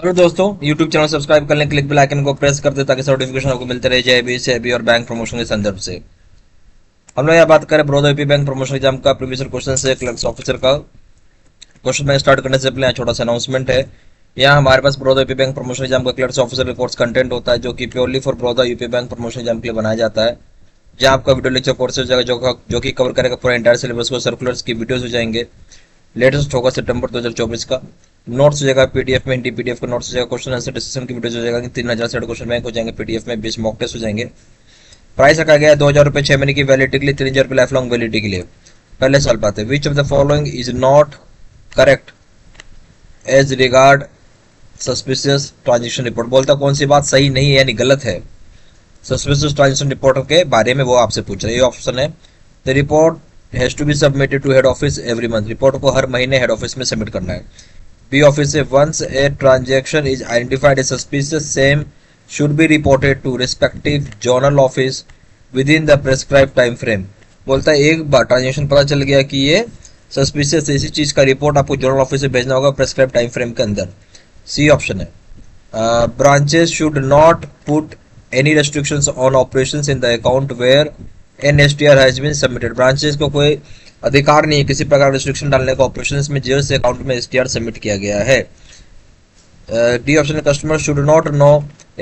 Hello दोस्तों, YouTube channel subscribe कर लें, क्लिक बेल आइकन को प्रेस कर दें ताकि नोटिफिकेशन आपको मिलते रहे जेबी सेबी और बैंक प्रमोशन के संदर्भ से। हम लोग यहाँ बात करें Baroda UP bank promotion exam का प्रीवियस क्वेश्चन से क्लर्क्स ऑफिसर का। क्वेश्चन बैंक स्टार्ट करने से पहले यहाँ छोटा सा अनाउंसमेंट है। यहाँ हमारे पास Baroda UP bank promotion exam का क्लर्क्स ऑफिसर का कोर्स कंटेंट होता है जो कि purely for Baroda UP bank promotion exam के लिए बनाया जाता है। जहाँ आपका वीडियो लेक्चर कोर्स हो जाएगा जो कि कवर करेगा पूरा इंटायर सिलेबस को। सर्कुलर्स की वीडियोज हो जाएंगे। लेटेस्ट होगा सितंबर 2024 का। नोट्स हो जाएगा पीडीएफ में, हिंदी पीडीएफ का नोट्स हो जाएगा। क्वेश्चन आंसर डिस्कशन की वीडियो हो जाएगा। 3000 से क्वेश्चन बैंक हो जाएंगे पीडीएफ में। 20 मॉक टेस्ट हो जाएंगे। प्राइस रखा गया है 2000 रुपये 6 महीने की वैलिडिटी के लिए, 3000 रुपये लाइफ लॉन्ग वैलिडिटी के लिए। पहले सवाल बात है, which of the following is not correct as regard suspicious transaction report. बोलता कौन सी बात सही नहीं है यानी गलत है सस्पिशियस ट्रांजेक्शन रिपोर्ट के बारे में, वो आपसे पूछ रहे हैं। ये ऑप्शन है, the report has to be submitted to head office every month. Report को हर महीने हेड ऑफिस में सबमिट करना है। बी ऑफिस से, once a transaction is identified as suspicious same should be reported to respective zonal office within the prescribe time frame. बोलता है एक बार ट्रांजेक्शन पता चल गया कि ये सस्पिशियस इसी चीज का रिपोर्ट आपको जोनल ऑफिस से भेजना होगा प्रेस्क्राइब टाइम फ्रेम के अंदर। सी ऑप्शन है, branches should not put any restrictions on operations in the account where an STR has been submitted। Branches को कोई अधिकार नहीं है किसी प्रकार रिस्ट्रिक्शन डालने का ऑपरेशंस में जिस अकाउंट में STR सबमिट किया गया है। डी ऑप्शन है, customer should not know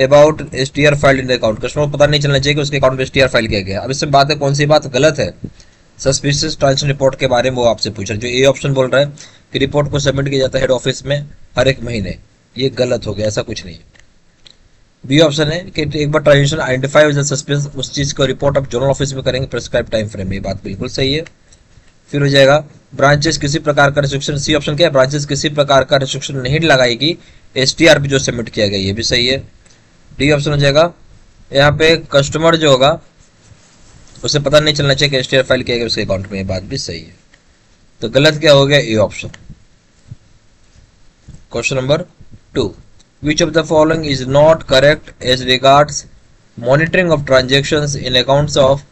about STR filed in the account. Customer को पता नहीं चलना चाहिए कि उसके अकाउंट में STR फाइल किया गया। अब इसमें बात है कौन सी बात गलत है सस्पिशियस ट्रांजेक्शन रिपोर्ट के बारे में, वो आपसे पूछ रहा है। जो ए ऑप्शन बोल रहा है कि रिपोर्ट को सबमिट किया जाता है हेड ऑफिस में हर एक महीने, ये गलत हो गया, ऐसा कुछ नहीं है। बी ऑप्शन है कि एक बार ट्रांजेक्शन आइडेंटिफाई हो जाए सस्पिशियस, उस चीज को रिपोर्ट आप जोनल ऑफिस में करेंगे प्रेस्क्राइब टाइम फ्रेम में, ये बात बिल्कुल सही है। फिर हो जाएगा, ब्रांचेस किसी प्रकार का रिस्ट्रिक्शन, सी ऑप्शन क्या है, ब्रांचेस किसी प्रकार का रिस्ट्रिक्शन नहीं लगाएगी STR पे जो सबमिट किया गया, ये भी सही है। डी ऑप्शन हो जाएगा, यहाँ पे कस्टमर जो होगा उसे पता नहीं चलना चाहिए कि STR फाइल किया गया उसके अकाउंट में, ये बात भी सही है। तो गलत क्या हो गया, A option. Question number 2, which of the following is not correct as regards monitoring of transactions in accounts of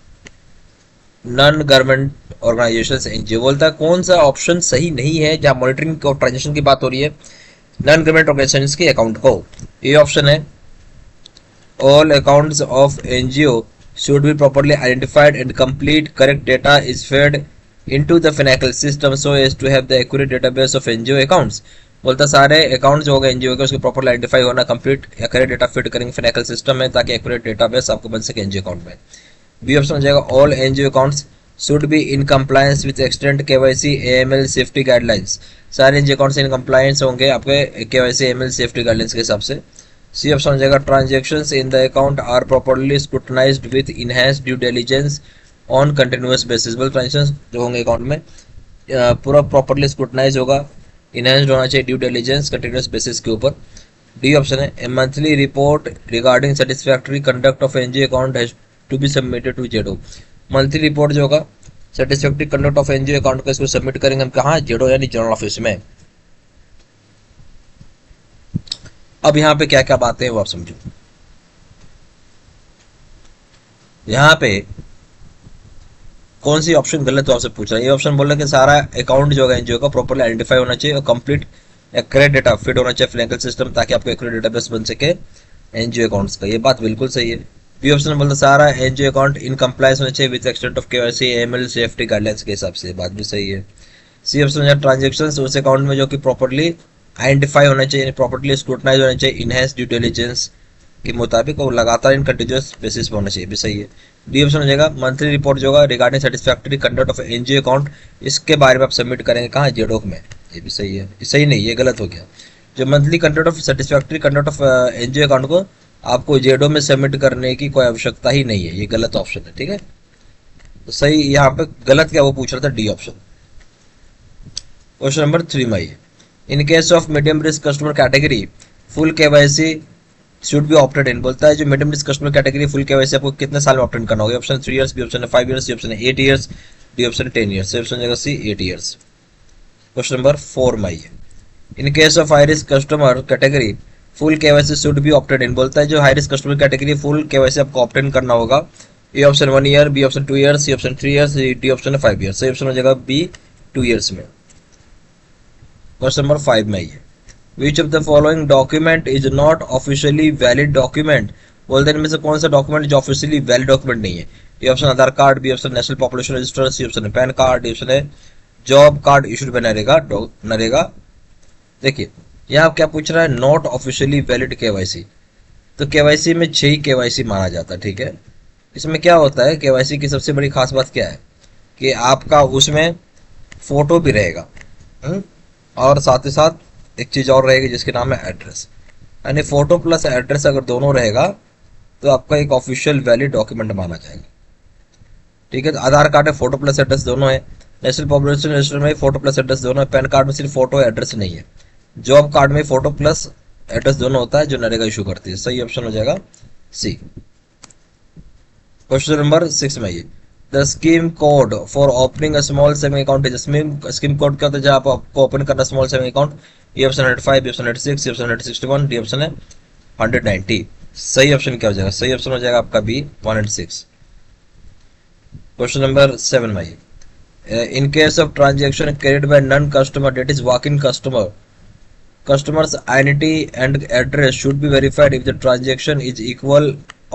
non government organisations NGO. बोलता है कौन सा ऑप्शन सही नहीं है जहां मॉनिटरिंग ऑफ ट्रांजेक्शन की बात हो रही है नॉन गवर्नमेंट ऑर्गेनाइजेशंस के अकाउंट को। ये ऑप्शन है, all accounts of NGO should be properly identified and complete correct data is fed into the financial system so as to have the accurate database of NGO accounts। बोलता सारे account जो होगा NGO के उसके properly identify होना, complete accurate data fit करेंगे financial system में ताकि एक्यूरेट डेटाबेस आपको बन सके एनजीओ अकाउंट में। बी ऑप्शन हो जाएगा, all NGO accounts should be in compliance with extent KYC AML safety guidelines. सारे एनजीओ अकाउंट्स इन कंप्लायंस होंगे आपके केवाईसी एएमएल सेफ्टी गाइडलाइंस के हिसाब से। सी ऑप्शन हो जाएगा, transactions in the account are properly scrutinised with enhanced due diligence on continuous basis. बोल transactions जो होंगे अकाउंट में पूरा प्रॉपर्ली स्क्रूटनाइज होगा, इनहैंस्ड होना चाहिए ड्यू डिलिजेंस कंटिन्यूअस बेसिस के ऊपर। डी ऑप्शन है, a monthly report regarding satisfactory conduct of NGO account has to be submitted to ZO. Monthly report जो होगा satisfactory conduct of NGO account का इसको सबमिट करेंगे हम कहाँ, जेडो यानी जनरल ऑफिस में। अब यहाँ पे क्या क्या बातें हैं वो आप समझो। यहाँ पे कौन सी ऑप्शन गलत हो आपसे पूछ रहा है। ये ऑप्शन बोल रहा है कि सारा अकाउंट जो है एनजीओ का प्रॉपर्ली आइडेंटिफाई होना चाहिए और कंप्लीट एक्यूरेट डेटा फिट होना चाहिए फाइनेंशियल सिस्टम ताकि आपको एक्यूरेट डेटाबेस बन सके एनजीओ अकाउंट्स का, ये बात बिल्कुल सही है। बी ऑप्शन बोलता है सारा एनजीओ अकाउंट इन कंप्लायंस होना चाहिए with extent of KYC AML safety guidelines के हिसाब से, बात भी सही है। सी ऑप्शन ट्रांजेक्शंस उस अकाउंट में जो कि प्रॉपर्ली आइडेंटिफाई होना चाहिए, प्रॉपर्ली स्क्रूटनाइज होना चाहिए इनहैंस ड्यू डिलिजेंस के मुताबिक और लगातार इन कंटिन्यूअस बेसिस पर होना चाहिए, भी सही है। डी ऑप्शन हो जाएगा, मंथली रिपोर्ट जो होगा regarding satisfactory conduct of NGO account इसके बारे में आप सबमिट करेंगे कहाँ, जेडोक में, ये भी सही है। सही नहीं, ये गलत हो गया। जो monthly conduct of satisfactory conduct of NGO account को आपको जेडो में सबमिट करने की कोई आवश्यकता ही नहीं है, ये गलत ऑप्शन है, ठीक है। तो सही यहाँ पे गलत क्या वो पूछ रहा था, डी ऑप्शन। क्वेश्चन नंबर 3 में आइए, in case of medium risk customer category full KYC should be opted in. बोलता है जो medium risk customer category full KYC आपको कितने साल में ऑप्ट इन करना होगा। ऑप्शन 3 इयर्स, बी ऑप्शन है 5 इयर्स, सी ऑप्शन है 8 years, D option 10 years, C option C 8 years. Question number 4 में आइए, in case of high risk customer category full KYC should be opted in. बोलता है जो high risk customer category full KYC आपको opt in करना होगा। A option 1 year, B option 2 years, C option 3 years, D option है 5 years, सही option हो जाएगा बी 2 इयर्स में। क्वेश्चन नंबर 5 में आइए, विच of the following document is not officially valid document, बोलते हैं इनमें से कौन सा डॉक्यूमेंट जो ऑफिशियली वैलिड डॉक्यूमेंट नहीं है। ये option Aadhaar card, B option national population register, C option है पैन कार्ड, डी ऑप्शन है job card issued by NREGA. देखिए यहाँ क्या पूछ रहा है, नॉट ऑफिशियली वैलिड केवाईसी। तो केवाईसी में 6 केवाईसी माना जाता है, ठीक है। इसमें क्या होता है, केवाईसी की सबसे बड़ी खास बात क्या है कि आपका उसमें फोटो भी रहेगा, और साथ ही साथ एक चीज और रहेगी जिसके नाम है एड्रेस, यानी फोटो प्लस एड्रेस अगर दोनों रहेगा तो आपका एक ऑफिशियल वैलिड डॉक्यूमेंट माना जाएगा, ठीक है। तो आधार कार्ड है फोटो प्लस एड्रेस दोनों है, नेशनल पॉपुलेशन रजिस्टर में फोटो प्लस एड्रेस दोनों है, पैन कार्ड में सिर्फ फोटो एड्रेस नहीं है, जॉब कार्ड में फोटो प्लस एड्रेस दोनों होता है जो नरेगा इशू करती है। सही ऑप्शन हो जाएगा सी। क्वेश्चन नंबर 6 में ये the scheme code for opening a small saving account is scheme code क्या होता है जब आपको ओपन करना small saving account. A option 105, B option 106, C option 161, D option है 190। सही ऑप्शन क्या हो जाएगा, सही ऑप्शन हो जाएगा आपका बी 106। क्वेश्चन नंबर 7 में ये in case of transaction carried by non customer that is walk in customer, customers identity and address should be verified if the transaction is equal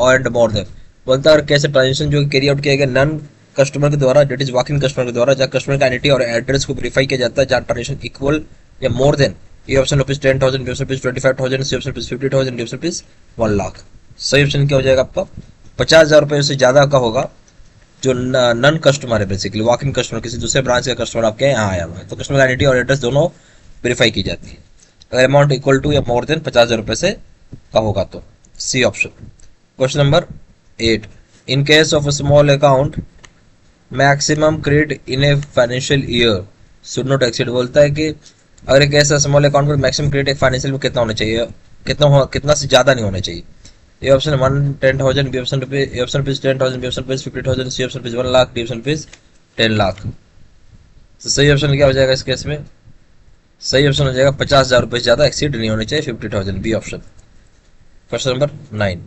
and more than। बोलता है और कैसे transaction जो carry out किया गया non customer के द्वारा that is walk in customer के द्वारा, जहाँ कस्टमर का आइडेंटिटी और एड्रेस को वेरीफाई किया जाता है, जहाँ ट्रांजेक्शन इक्वल या more than. A option rupees 10,000, B option rupees 25,000, C option rupees 50,000, D option rupees 1 lakh. सही ऑप्शन क्या हो जाएगा आपका 50,000 रुपये से ज्यादा का होगा जो नॉन कस्टमर है, बेसिकली वॉक इन कस्टमर, किसी दूसरे ब्रांच का कस्टमर आपके यहाँ आया हुआ है तो कस्टमर आइडेंटिटी और एड्रेस दोनों वेरीफाई की जाती है। अगर अमाउंट इक्वल टू या मोर देन 50,000 रुपये से का होगा तो C option. Question number 8 in case of a small account maximum credit in a financial year should not exceed. बोलता है कि अगर एक ऐसा स्मॉल अकाउंट में मैक्सिमम क्रेडिट एक फाइनेंशियल में कितना होना चाहिए, कितना से ज्यादा नहीं होना चाहिए। A option 110,000, B option rupees 10,000, B option rupees 50,000, C option rupees 1 lakh, D option rupees 10 lakh. तो सही ऑप्शन क्या हो जाएगा इस केस में, सही ऑप्शन हो जाएगा 50,000 रुपये से ज्यादा एक्सीड नहीं होने चाहिए, 50,000 B option. Question number 9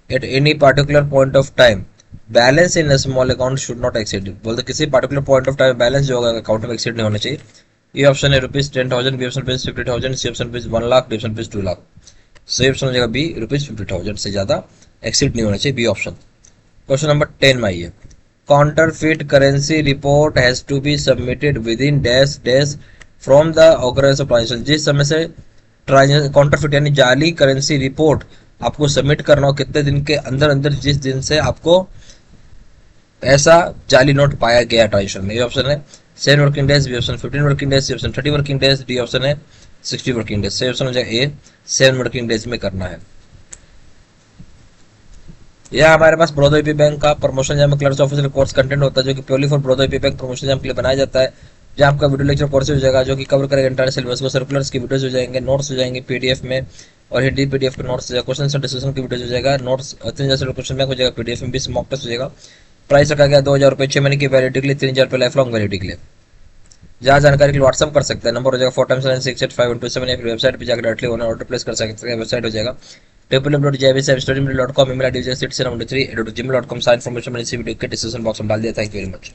at any particular point of time balance in small account should not exceed. बोलते किसी particular point of time balance जो होगा अकाउंट में एक्सीड नहीं होना चाहिए। ये ऑप्शन है rupees 10,000, B option rupees 50,000, C option rupees 1 lakh, D option rupees 2 lakh. सही ऑप्शन हो जाएगा बी रुपीज 50,000 से ज्यादा एक्सीड नहीं होना चाहिए, बी ऑप्शन। क्वेश्चन नंबर 10 में आइए counterfeit currency report has to be submitted within dash dash from the occurrence of transaction. जिस समय से काउंटरफिट यानी जाली करेंसी रिपोर्ट आपको सबमिट करना हो कितने दिन के अंदर अंदर, जिस दिन से आपको ऐसा जाली नोट पाया गया ट्रांजेक्शन में। ये ऑप्शन है 7 working days, B option 15 working days, C option 30 working days, D option है 60 वर्किंग डेज। सही ऑप्शन हो जाएगा ए 7 वर्किंग डेज में करना है। यह हमारे पास बड़ौदा यूपी बैंक का promotion jam clerks officer course content होता है जो कि purely for Baroda UP bank promotion jam के लिए बनाया जाता है, जहाँ आपका वीडियो लेक्चर कोर्स हो जाएगा जो कि कवर करेगा इंटरनल सिलेबस को, सर्कुलर्स की वीडियोस हो जाएंगे, नोट्स हो जाएंगे पीडीएफ में और हिंदी पीडीएफ के नोट्स हो जाएगा, क्वेश्चन और डिस्कशन की वीडियोस हो जाएगा, नोट्स 3,000 क्वेश्चन बैंक हो जाएगा पीडीएफ में, 20 मॉक टेस्ट हो जाएगा। प्राइस रखा गया 2,000 रुपये 6 महीने की वैलिडिटी के लिए, 3,000 रुपये लाइफ लॉन्ग वैलिडिटी के लिए। जहाँ जानकारी के लिए व्हाट्सअप कर सकते हैं, नंबर हो जाएगा 4x9685127 या फिर वेबसाइट पर जाकर डायरेक्टली ऑर्डर प्लेस कर सकते हैं। वेबसाइट हो जाएगा www.jbsstudymail.com, email ID है 6793@gmail.com। सारी इन्फॉर्मेशन मैंने इसी वीडियो के डिस्क्रिप्शन बॉक्स में डाल दिया। Thank you very much.